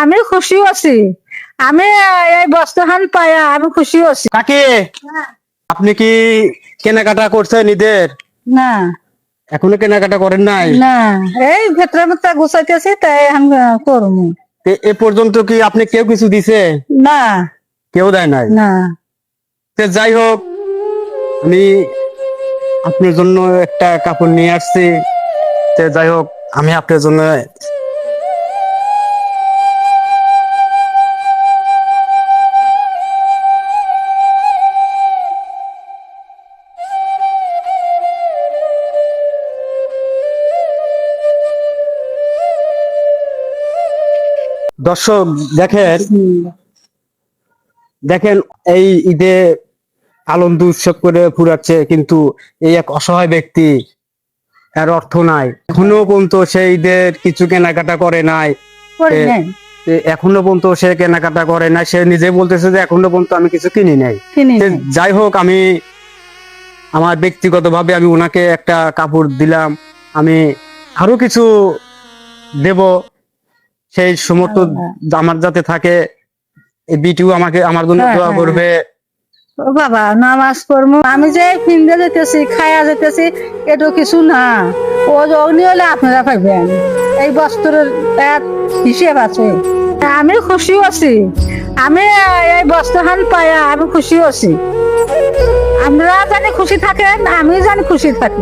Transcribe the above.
আমি খুশি আছি। আমি এই বস্ত্রখান পাইয়া আমি খুশি আছি। কাকি, আপনি কি কেনাকাটা করছেন ঈদের? না এখনো কেনাকাটা করেন নাই? না, এই ভেতরে ভেতরে গুছাইতেছি, তাই আমি করবো। এ পর্যন্ত কি আপনি কেউ কিছু দিছে? না কেউ দেয় নাই? না, যাই হোক, আমি আপনার জন্য একটা কাপড় নিয়ে আসছি। যাই হোক, আমি আপনার জন্য দর্শক দেখেন, দেখেন এই ঈদে আনন্দ উৎসব করে ফুরাচ্ছে, কিন্তু এই এক অসহায় ব্যক্তি, এর অর্থ নাই, এখনো পর্যন্ত সেই ঈদের কিছু কেনাকাটা করে নাই। করি নাই, এখনো পর্যন্ত সে কেনাকাটা করে নাই। সে নিজে বলতেছে যে এখনো পর্যন্ত আমি কিছু কিনি নাই। কিনি নাই। যাই হোক, আমি আমার ব্যক্তিগত ভাবে আমি ওনাকে একটা কাপড় দিলাম, আমি আরো কিছু দেব। সেই সমর্থ আমার যাতে থাকে, এই বিটিও আমাকে আমার জন্য হ্যাঁ, দোয়া হ্যাঁ। করবে। ও বাবা, নামাজ পড়বো, আমি যে ফিন্দে যেতেছি, খায়া যেতেছি, এটা কিছু না। ও অগ্নি হলে আপনারা পাইবেন, এই বস্ত্রের এক হিসেব আছে। আমি খুশি আছি। আমি এই বস্ত্রখান পাইয়া আমি খুশি আছি। আমরা জানি খুশি থাকেন, আমি জানি খুশি থাকি।